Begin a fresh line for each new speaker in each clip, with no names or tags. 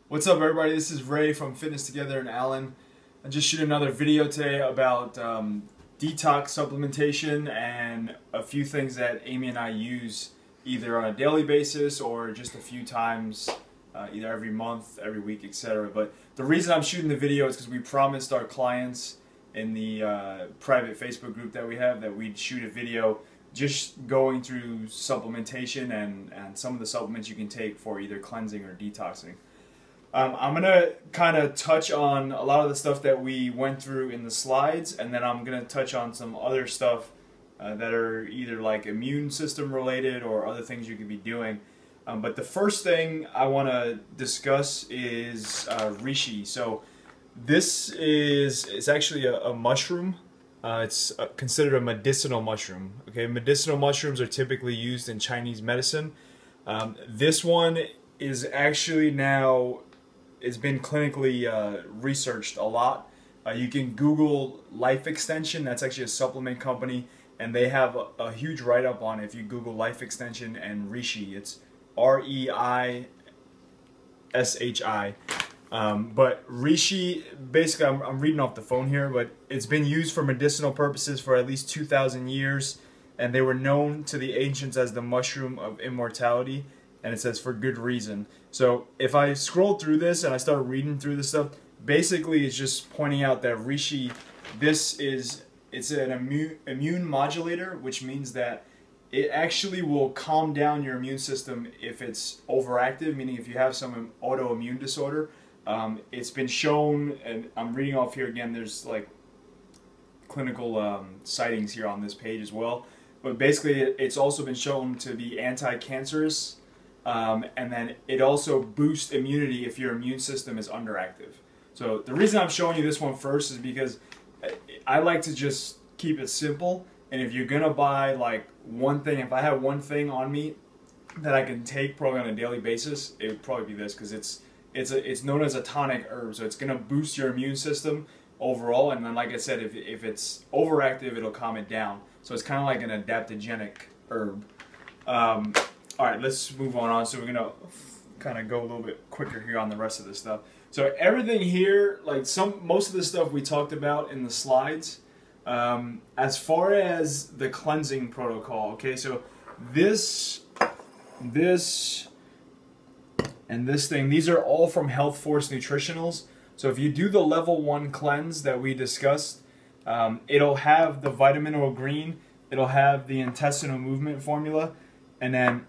What's up, everybody? This is Ray from Fitness Together in Allen. I just shoot another video today about detox supplementation and a few things that Amy and I use either on a daily basis or just a few times, either every month, every week, etc. But the reason I'm shooting the video is because we promised our clients in the private Facebook group that we have that we'd shoot a video just going through supplementation and some of the supplements you can take for either cleansing or detoxing. I'm going to kind of touch on a lot of the stuff that we went through in the slides, and then I'm going to touch on some other stuff that are either like immune system related or other things you could be doing. But the first thing I want to discuss is Rishi. So this is actually a mushroom. It's considered a medicinal mushroom. Okay, medicinal mushrooms are typically used in Chinese medicine. This one is actually now, it's been clinically researched a lot. You can Google Life Extension. That's actually a supplement company, and they have a huge write-up on it. If you Google Life Extension and Rishi, it's R-E-I-S-H-I. But Rishi, basically, I'm reading off the phone here, but it's been used for medicinal purposes for at least 2,000 years, and they were known to the ancients as the mushroom of immortality. And it says for good reason. So if I scroll through this and I start reading through this stuff, basically it's just pointing out that Rishi, it's an immune modulator, which means that it actually will calm down your immune system if it's overactive, meaning if you have some autoimmune disorder. It's been shown, and I'm reading off here again, there's like clinical sightings here on this page as well. But basically it's also been shown to be anti-cancerous. And then it also boosts immunity if your immune system is underactive. So the reason I'm showing you this one first is because I like to just keep it simple. And if you're gonna buy like one thing, if I have one thing on me that I can take probably on a daily basis, it would probably be this, because it's known as a tonic herb. So it's gonna boost your immune system overall. And then, like I said, if it's overactive, it'll calm it down. So it's kind of like an adaptogenic herb. Alright, let's move on. So we're going to kind of go a little bit quicker here on the rest of this stuff. So everything here, like most of the stuff we talked about in the slides, as far as the cleansing protocol, okay, so this, and this thing, these are all from Health Force Nutritionals. So if you do the level 1 cleanse that we discussed, it'll have the vitamin mineral green, it'll have the intestinal movement formula, and then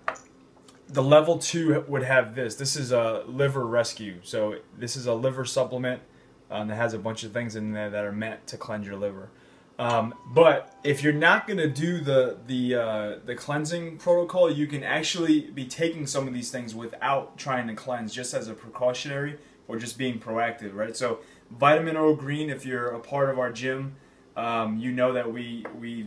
the level 2 would have this. This is a liver rescue. So this is a liver supplement that has a bunch of things in there that are meant to cleanse your liver. But if you're not going to do the cleansing protocol, you can actually be taking some of these things without trying to cleanse, just as a precautionary or just being proactive, right? So vitamin mineral green, if you're a part of our gym, you know that we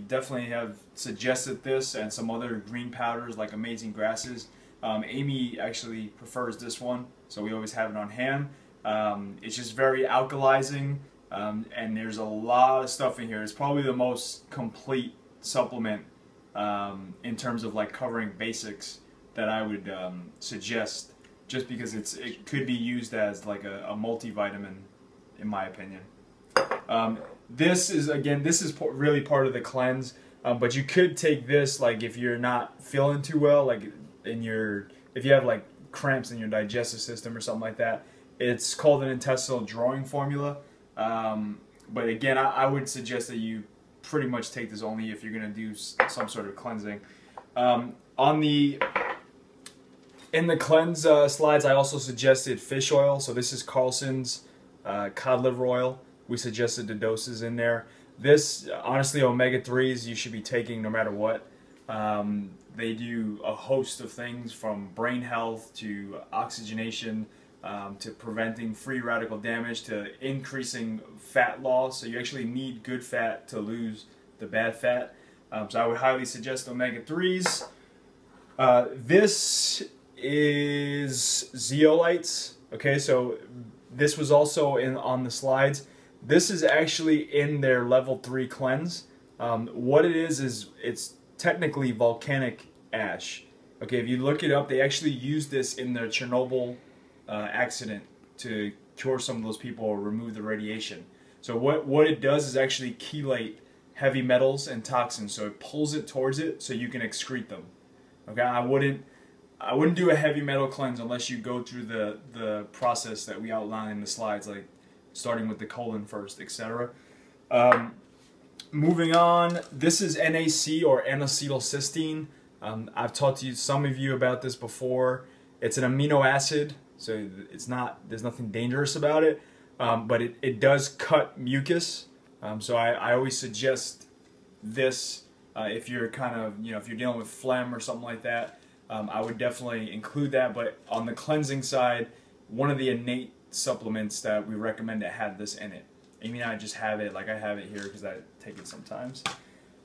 definitely have suggested this and some other green powders like Amazing Grasses. Amy actually prefers this one, so we always have it on hand. It's just very alkalizing, and there's a lot of stuff in here. It's probably the most complete supplement in terms of like covering basics that I would suggest, just because it could be used as like a multivitamin, in my opinion. This is really part of the cleanse, but you could take this like if you're not feeling too well, like if you have like cramps in your digestive system or something like that. It's called an intestinal drawing formula, but again, I would suggest that you pretty much take this only if you're going to do some sort of cleansing. In the cleanse slides, I also suggested fish oil. So this is Carlson's cod liver oil. We suggested the doses in there. This, honestly, omega-3s you should be taking no matter what. They do a host of things from brain health to oxygenation to preventing free radical damage to increasing fat loss. So you actually need good fat to lose the bad fat. So I would highly suggest omega-3s. This is zeolites. Okay, so this was also on the slides. This is actually in their level 3 cleanse. What it is it's technically volcanic ash. Okay, if you look it up, they actually used this in their Chernobyl accident to cure some of those people or remove the radiation. So what it does is actually chelate heavy metals and toxins. So it pulls it towards it so you can excrete them. Okay, I wouldn't do a heavy metal cleanse unless you go through the process that we outline in the slides, like starting with the colon first, etc. Moving on, this is NAC or N-acetylcysteine. I've talked to some of you about this before. It's an amino acid, so there's nothing dangerous about it, but it does cut mucus. So I always suggest this if you're if you're dealing with phlegm or something like that. I would definitely include that. But on the cleansing side, one of the innate supplements that we recommend that have this in it. Amy and I just have it, like I have it here because I take it sometimes.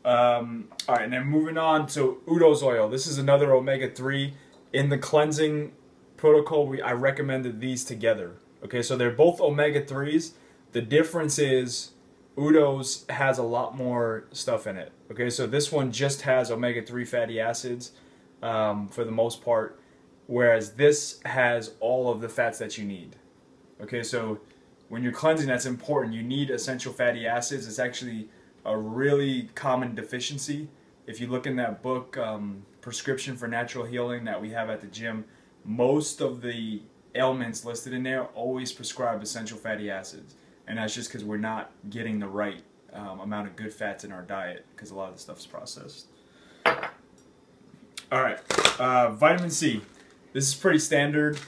Alright, and then moving on to Udo's oil. This is another omega-3. In the cleansing protocol, I recommended these together. Okay, so they're both omega-3s. The difference is Udo's has a lot more stuff in it. Okay, so this one just has omega-3 fatty acids for the most part, whereas this has all of the fats that you need. Okay, so when you're cleansing, that's important. You need essential fatty acids. It's actually a really common deficiency. If you look in that book, Prescription for Natural Healing, that we have at the gym, most of the ailments listed in there always prescribe essential fatty acids. And that's just because we're not getting the right amount of good fats in our diet, because a lot of the stuff is processed. Alright, vitamin C. This is pretty standard.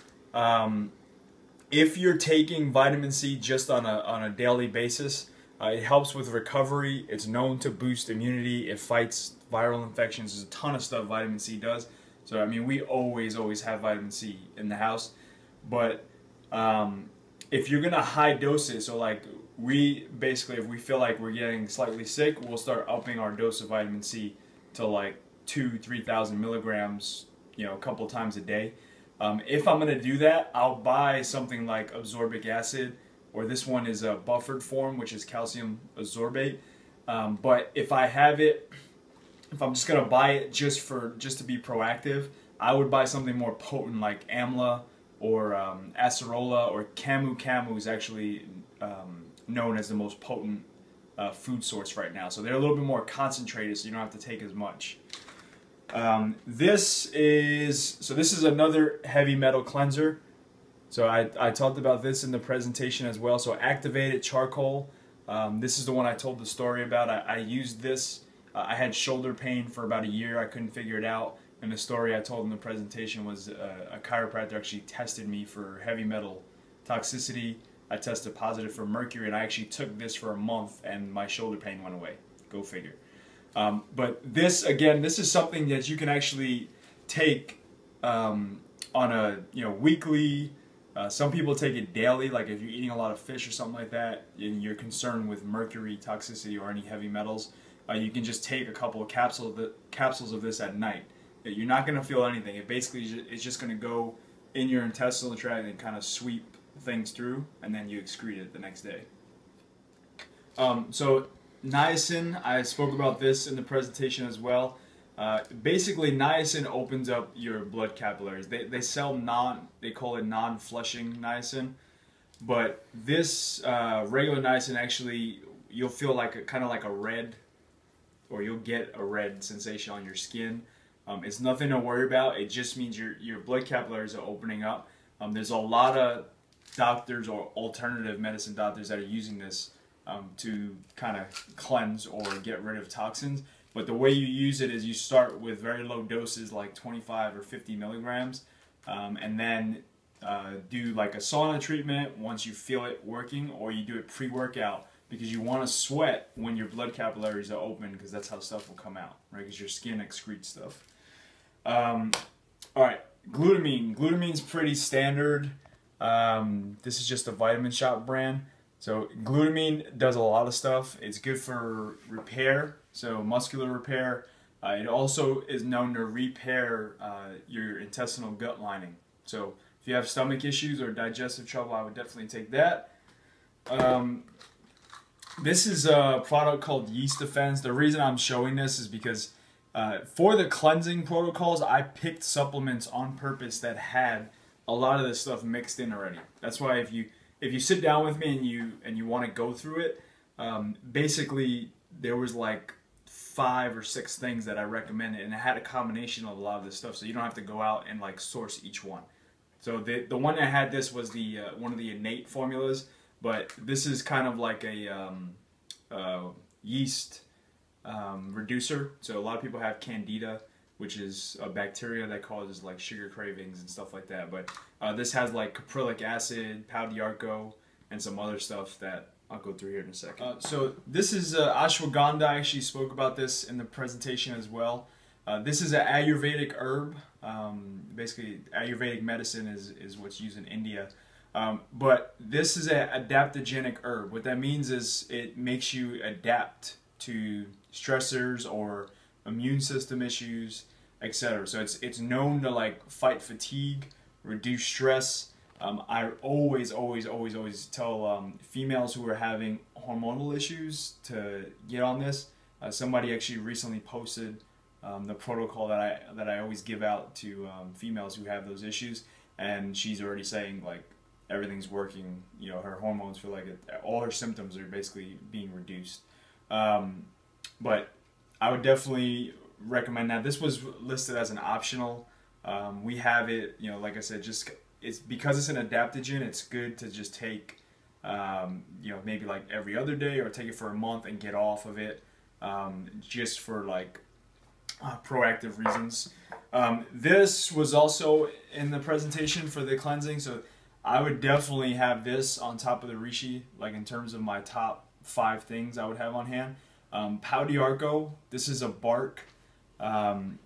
If you're taking vitamin C just on a daily basis, it helps with recovery. It's known to boost immunity. It fights viral infections. There's a ton of stuff vitamin C does. So I mean, we always have vitamin C in the house. But if you're gonna high dose it, so like we basically, if we feel like we're getting slightly sick, we'll start upping our dose of vitamin C to like 2,000-3,000 milligrams, a couple times a day. If I'm going to do that, I'll buy something like absorbic acid, or this one is a buffered form, which is calcium ascorbate. But if I have it, if I'm just going to buy it just to be proactive, I would buy something more potent like Amla or acerola, or Camu. Camu is actually known as the most potent food source right now. So they're a little bit more concentrated, so you don't have to take as much. This is another heavy metal cleanser. So I talked about this in the presentation as well. So activated charcoal. This is the one I told the story about. I used this. I had shoulder pain for about a year. I couldn't figure it out. And the story I told in the presentation was a chiropractor actually tested me for heavy metal toxicity. I tested positive for mercury, and I actually took this for a month, and my shoulder pain went away. Go figure. But this, again, this is something that you can actually take on a weekly. Some people take it daily, like if you're eating a lot of fish or something like that, and you're concerned with mercury toxicity or any heavy metals, you can just take a couple of capsules of this at night. You're not going to feel anything. It basically is just going to go in your intestinal tract and kind of sweep things through, and then you excrete it the next day. So niacin, I spoke about this in the presentation as well. Basically, niacin opens up your blood capillaries. They sell they call it non-flushing niacin, but this regular niacin, actually, you'll feel like kind of like a red, or you'll get a red sensation on your skin. It's nothing to worry about. It just means your blood capillaries are opening up. There's a lot of doctors or alternative medicine doctors that are using this to kind of cleanse or get rid of toxins. But the way you use it is you start with very low doses, like 25 or 50 milligrams, and then do like a sauna treatment once you feel it working, or you do it pre-workout, because you want to sweat when your blood capillaries are open, because that's how stuff will come out, right? Because your skin excretes stuff. All right, glutamine. Glutamine's pretty standard. This is just a Vitamin Shop brand. So glutamine does a lot of stuff. It's good for repair, so muscular repair. It also is known to repair your intestinal gut lining. So if you have stomach issues or digestive trouble, I would definitely take that. This is a product called Yeast Defense. The reason I'm showing this is because for the cleansing protocols, I picked supplements on purpose that had a lot of this stuff mixed in already. That's why if you sit down with me and you want to go through it, basically there was like 5 or 6 things that I recommended, and it had a combination of a lot of this stuff, so you don't have to go out and like source each one. So the one that had this was the one of the innate formulas, but this is kind of like a yeast reducer. So a lot of people have candida, which is a bacteria that causes like sugar cravings and stuff like that. But this has like caprylic acid, pau d'arco, and some other stuff that I'll go through here in a second. So this is ashwagandha. I actually spoke about this in the presentation as well. This is an Ayurvedic herb. Basically, Ayurvedic medicine is what's used in India. But this is an adaptogenic herb. What that means is it makes you adapt to stressors or immune system issues, etc. So it's known to like fight fatigue, reduce stress. I always tell females who are having hormonal issues to get on this. Somebody actually recently posted the protocol that I always give out to females who have those issues, and she's already saying like everything's working. You know, her hormones feel like all her symptoms are basically being reduced. But I would definitely recommend that. This was listed as an optional. We have it, you know, like I said, just it's because it's an adaptogen. It's good to just take, you know, maybe like every other day, or take it for a month and get off of it, just for like proactive reasons. This was also in the presentation for the cleansing, so I would definitely have this on top of the Rishi, like in terms of my top 5 things I would have on hand. Pau d'arco, this is a bark.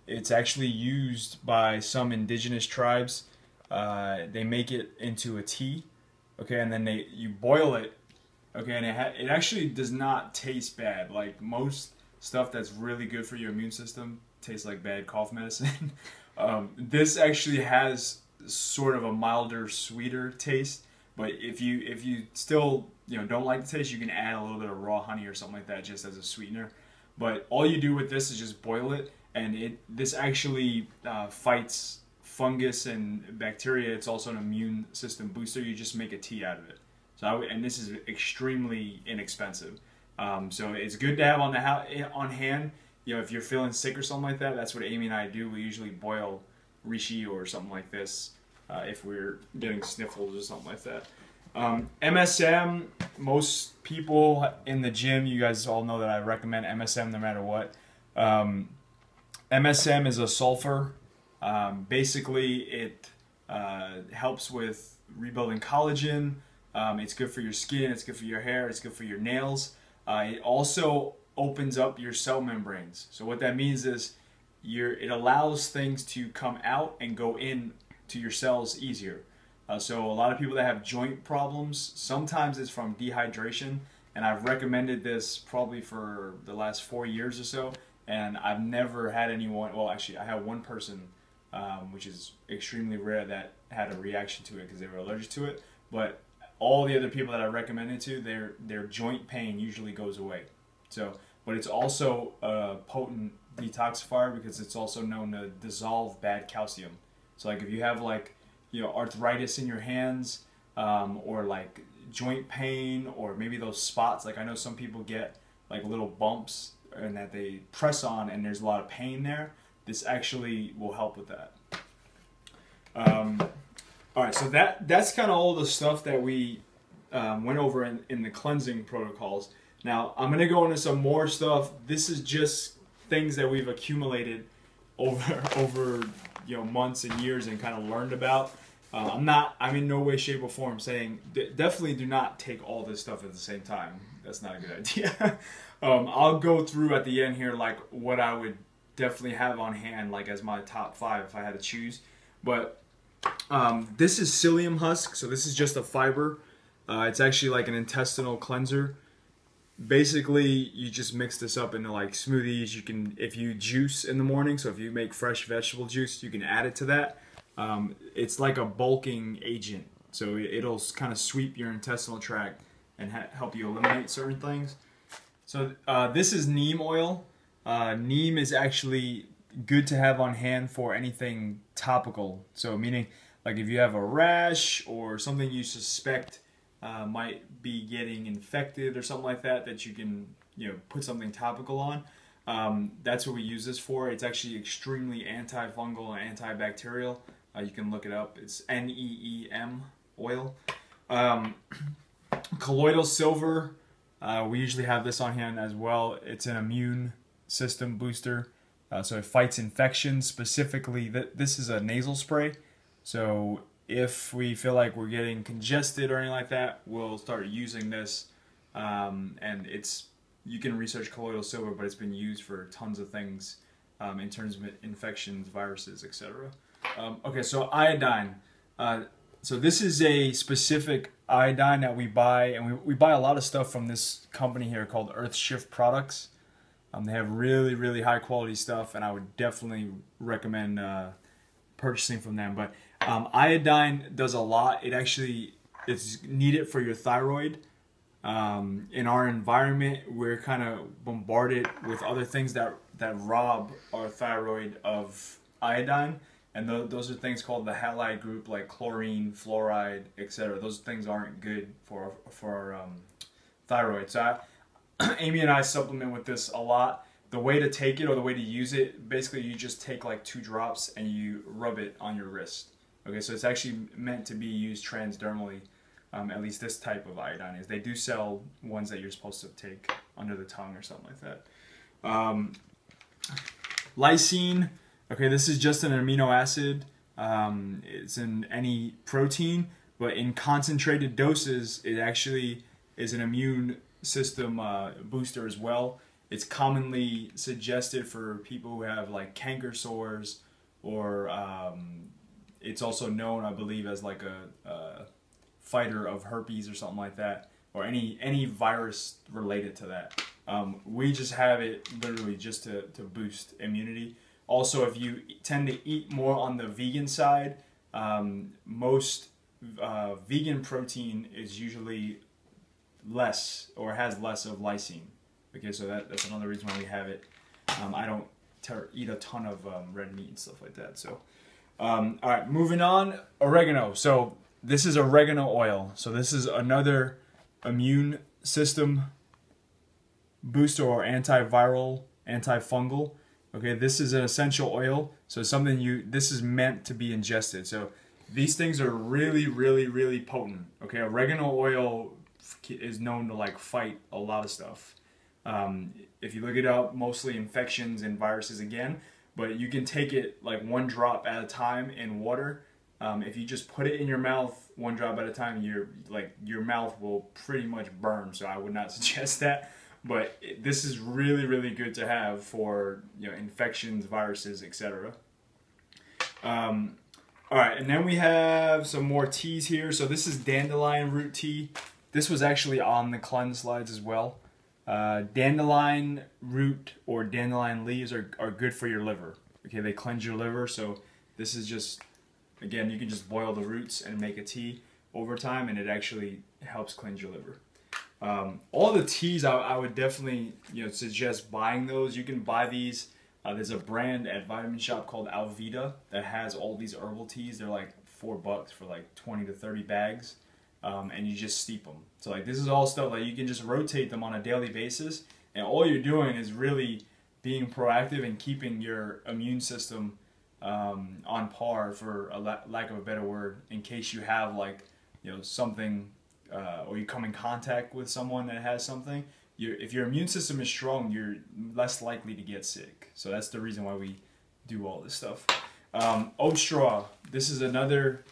It's actually used by some indigenous tribes. They make it into a tea, okay, and then you boil it, okay, and it actually does not taste bad. Like most stuff that's really good for your immune system tastes like bad cough medicine. This actually has sort of a milder, sweeter taste. But if you still don't like the taste, you can add a little bit of raw honey or something like that just as a sweetener. But all you do with this is just boil it, and this actually fights fungus and bacteria. It's also an immune system booster. You just make a tea out of it. So and this is extremely inexpensive. So it's good to have on hand. You know, if you're feeling sick or something like that, that's what Amy and I do. We usually boil Rishi or something like this if we're getting sniffles or something like that. MSM, most people in the gym, you guys all know that I recommend MSM no matter what. MSM is a sulfur. Basically, it helps with rebuilding collagen. It's good for your skin, it's good for your hair, it's good for your nails. It also opens up your cell membranes. So what that means is it allows things to come out and go in to your cells easier. So a lot of people that have joint problems, sometimes it's from dehydration, and I've recommended this probably for the last 4 years or so, and I've never had anyone, well actually I have one person, which is extremely rare, that had a reaction to it because they were allergic to it, but all the other people that I recommended to, their joint pain usually goes away. So, but it's also a potent detoxifier because it's also known to dissolve bad calcium. So like if you have like, arthritis in your hands, or like joint pain, or maybe those spots, like I know some people get like little bumps and that they press on and there's a lot of pain there, this actually will help with that. Alright, so that's kind of all the stuff that we went over in the cleansing protocols. Now I'm going to go into some more stuff. This is just things that we've accumulated over months and years and kind of learned about. I'm in no way, shape, or form saying definitely do not take all this stuff at the same time. That's not a good idea. I'll go through at the end here like what I would definitely have on hand, like as my top 5 if I had to choose. But this is psyllium husk, so this is just a fiber. It's actually like an intestinal cleanser. Basically, you just mix this up into like smoothies. You can, if you juice in the morning, so if you make fresh vegetable juice, you can add it to that. It's like a bulking agent, so it'll kind of sweep your intestinal tract and help you eliminate certain things. So this is neem oil. Neem is actually good to have on hand for anything topical. So meaning like if you have a rash or something you suspect might be getting infected or something like that, that you can, you know, put something topical on. That's what we use this for. It's actually extremely antifungal and antibacterial. You can look it up. It's NEEM oil. Colloidal silver. We usually have this on hand as well. It's an immune system booster. So it fights infections. Specifically, this is a nasal spray. So if we feel like we're getting congested or anything like that, we'll start using this. And you can research colloidal silver, but it's been used for tons of things in terms of infections, viruses, etc. Okay, so iodine. So this is a specific iodine that we buy, and we buy a lot of stuff from this company here called Earthshift Products. They have really, really high quality stuff, and I would definitely recommend purchasing from them. But iodine does a lot. It's needed for your thyroid. In our environment, we're kind of bombarded with other things that rob our thyroid of iodine, and those are things called the halide group, like chlorine, fluoride, etc. Those things aren't good for our thyroid. So Amy and I supplement with this a lot. The way to take it, or the way to use it, basically you just take like 2 drops and you rub it on your wrist. Okay, so it's actually meant to be used transdermally. At least this type of iodine is. They do sell ones that you're supposed to take under the tongue or something like that. Lysine. Okay, this is just an amino acid. It's in any protein, but in concentrated doses, it actually is an immune system booster as well. It's commonly suggested for people who have like canker sores, or it's also known, I believe, as like a fighter of herpes or something like that, or any virus related to that. We just have it literally just to boost immunity. Also, if you tend to eat more on the vegan side, most vegan protein is usually less, or has less of lysine. Okay, so that's another reason why we have it. I don't eat a ton of red meat and stuff like that. So, all right, moving on. Oregano. So this is oregano oil. So this is another immune system booster, or antiviral, antifungal. Okay, this is an essential oil. So this is meant to be ingested. So these things are really, really, really potent. Okay, oregano oil is known to like fight a lot of stuff. If you look it up, mostly infections and viruses again, but you can take it like 1 drop at a time in water. If you just put it in your mouth 1 drop at a time, your mouth will pretty much burn. So I would not suggest that. But this is really, really good to have for, you know, infections, viruses, etc. All right, and then we have some more teas here. So this is dandelion root tea. This was actually on the cleanse slides as well. Dandelion root or dandelion leaves are good for your liver. Okay, they cleanse your liver. So this is just, again, you can just boil the roots and make a tea over time, and it actually helps cleanse your liver. All the teas, I would definitely, you know, suggest buying those. You can buy these. There's a brand at Vitamin Shop called Alvita that has all these herbal teas. They're like $4 for like 20 to 30 bags, and you just steep them. So like this is all stuff like you can just rotate them on a daily basis, and all you're doing is really being proactive and keeping your immune system on par, for a lack of a better word, in case you have like, you know, something. Or you come in contact with someone that has something, if your immune system is strong, you're less likely to get sick. So that's the reason why we do all this stuff. Oat straw. This is another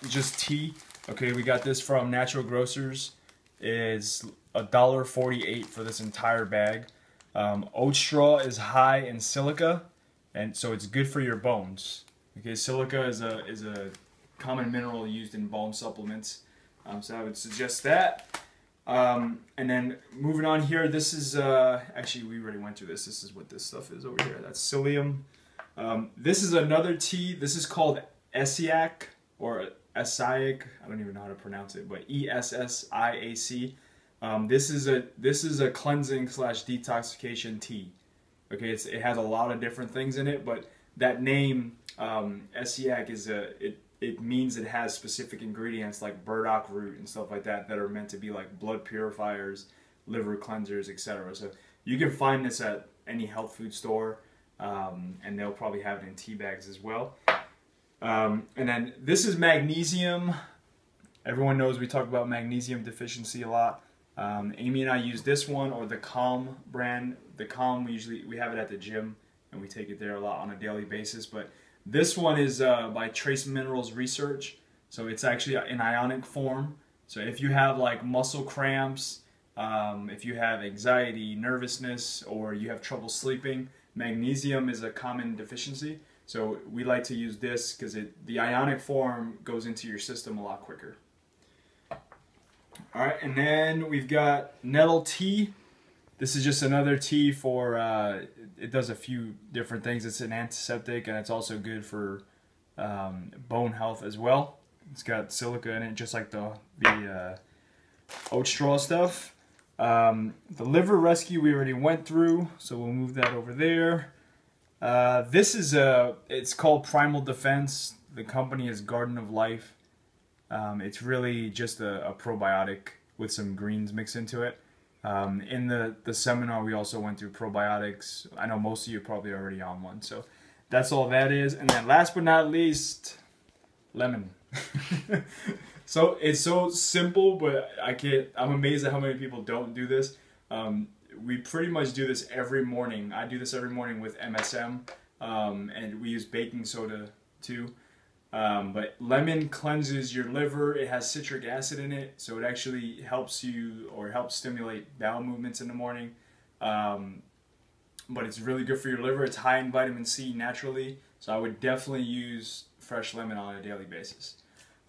just tea. Okay, we got this from Natural Grocers. It's $1.48 for this entire bag. Oat straw is high in silica, and so it's good for your bones. Okay, silica is a common mineral used in bone supplements. So I would suggest that. And then moving on here, this is, actually we already went through this. This is what this stuff is over here. That's psyllium. This is another tea. This is called ESSIAC, or ESSIAC. I don't even know how to pronounce it, but ESSIAC. This is a cleansing / detoxification tea. Okay, it has a lot of different things in it, but that name, ESSIAC, it means it has specific ingredients like burdock root and stuff like that that are meant to be like blood purifiers, liver cleansers, etc. So you can find this at any health food store, and they'll probably have it in tea bags as well. And then this is magnesium. Everyone knows we talk about magnesium deficiency a lot. Amy and I use this one, or the Calm brand. The Calm, we have it at the gym, and we take it there a lot on a daily basis. But this one is by Trace Minerals Research, so it's actually in ionic form. So if you have like muscle cramps, if you have anxiety, nervousness, or you have trouble sleeping, magnesium is a common deficiency. So we like to use this because the ionic form goes into your system a lot quicker. Alright, and then we've got Nettle Tea. This is just another tea for, it does a few different things. It's an antiseptic, and it's also good for bone health as well. It's got silica in it, just like the oat straw stuff. The liver rescue we already went through, so we'll move that over there. This is it's called Primal Defense. The company is Garden of Life. It's really just a probiotic with some greens mixed into it. In the seminar, we also went through probiotics. I know most of you are probably already on one, so that's all that is. And then last but not least, lemon. So it's so simple, but I'm amazed at how many people don't do this. We pretty much do this every morning. I do this every morning with MSM, and we use baking soda too. But lemon cleanses your liver. It has citric acid in it, so it actually helps you, or helps stimulate bowel movements in the morning. But it's really good for your liver. It's high in vitamin C naturally, so I would definitely use fresh lemon on a daily basis.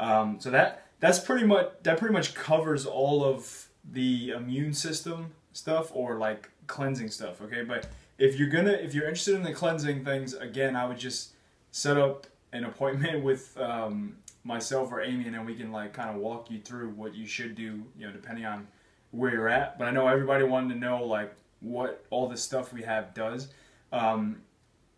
So that pretty much covers all of the immune system stuff, or like cleansing stuff. Okay, but if you're interested in the cleansing things, again, I would just set up an appointment with myself or Amy, and then we can like kind of walk you through what you should do, you know, depending on where you're at. But I know everybody wanted to know like what all this stuff we have does.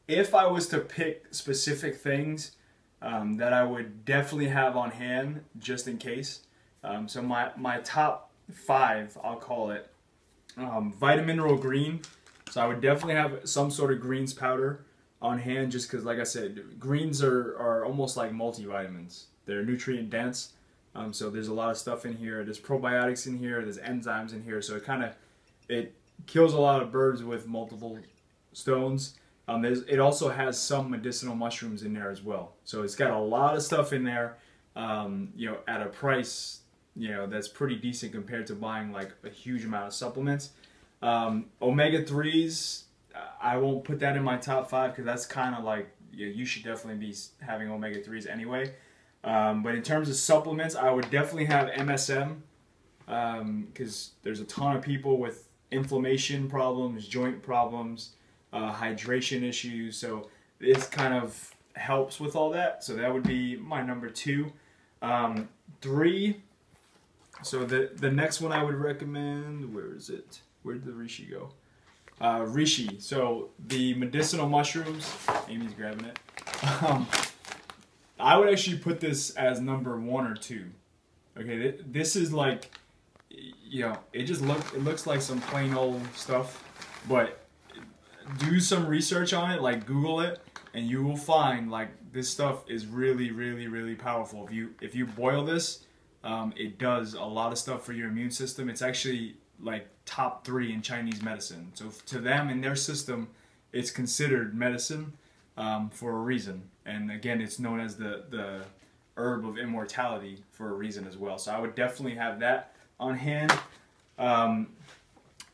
If I was to pick specific things that I would definitely have on hand just in case, so my top 5, I'll call it, vitamin mineral green. So I would definitely have some sort of greens powder on hand, just because, like I said, greens are almost like multivitamins. They're nutrient dense, so there's a lot of stuff in here. There's probiotics in here, there's enzymes in here, so it kills a lot of birds with multiple stones. It also has some medicinal mushrooms in there as well, so it's got a lot of stuff in there, you know, at a price, you know, that's pretty decent compared to buying like a huge amount of supplements. Omega-3s, I won't put that in my top 5 because that's kind of like, you should definitely be having omega-3s anyway. But in terms of supplements, I would definitely have MSM, because there's a ton of people with inflammation problems, joint problems, hydration issues, so this kind of helps with all that. So that would be my number 2. 3, so the next one I would recommend, where is it? Where did the Rishi go? Rishi, so the medicinal mushrooms, Amy's grabbing it. I would actually put this as number 1 or 2. Okay, this is like, you know, it looks like some plain old stuff, but do some research on it, like Google it, and you will find like this stuff is really, really, really powerful. If you boil this, it does a lot of stuff for your immune system. It's actually like top 3 in Chinese medicine. So to them, in their system, it's considered medicine for a reason. And again, it's known as the herb of immortality for a reason as well. So I would definitely have that on hand.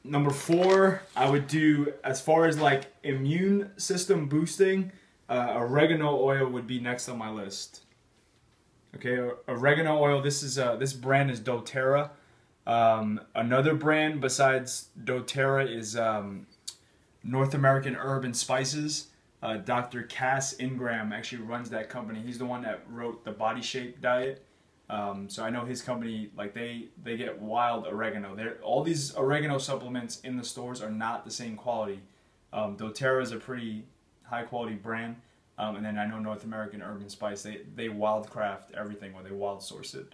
Number 4, I would do, as far as like immune system boosting, oregano oil would be next on my list. Okay, oregano oil, this brand is doTERRA. Another brand besides doTERRA is North American Herb and Spices. Dr. Cass Ingram actually runs that company. He's the one that wrote the Body Shape diet. So I know his company, like they get wild oregano. All these oregano supplements in the stores are not the same quality. doTERRA is a pretty high quality brand. And then I know North American Urban Spice, they wildcraft everything, or they wild source it.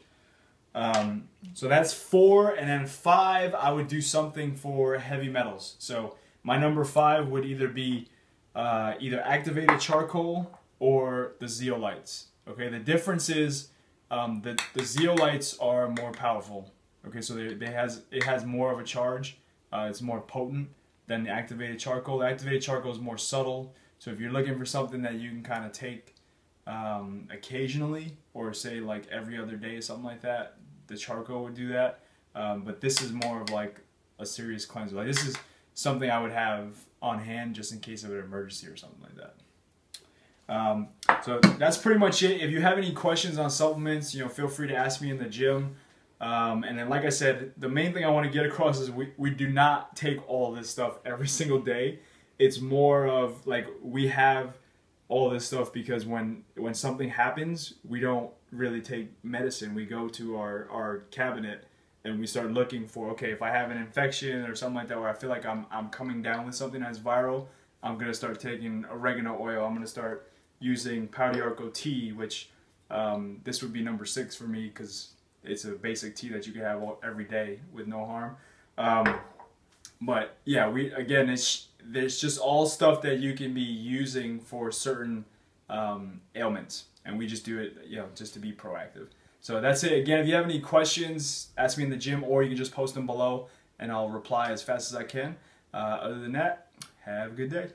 So that's 4, and then 5, I would do something for heavy metals. So my number 5 would either be either activated charcoal or the zeolites. Okay, the difference is the zeolites are more powerful. Okay, so it has more of a charge. It's more potent than the activated charcoal. The activated charcoal is more subtle. So if you're looking for something that you can kind of take occasionally, or say like every other day or something like that, the charcoal would do that. But this is more of like a serious cleanser. Like this is something I would have on hand just in case of an emergency or something like that. So that's pretty much it. If you have any questions on supplements, feel free to ask me in the gym. And then, like I said, the main thing I want to get across is we do not take all this stuff every single day. It's more of like we have all this stuff because when something happens, we don't really take medicine. We go to our cabinet and we start looking for, okay, if I have an infection or something like that, where I feel like I'm coming down with something that's viral, I'm gonna start taking oregano oil. I'm gonna start using Nettle tea, which this would be number 6 for me because it's a basic tea that you can have every day with no harm. But yeah, there's just all stuff that you can be using for certain ailments, and we just do it, just to be proactive. So that's it. Again, if you have any questions, ask me in the gym, or you can just post them below, and I'll reply as fast as I can. Other than that, have a good day.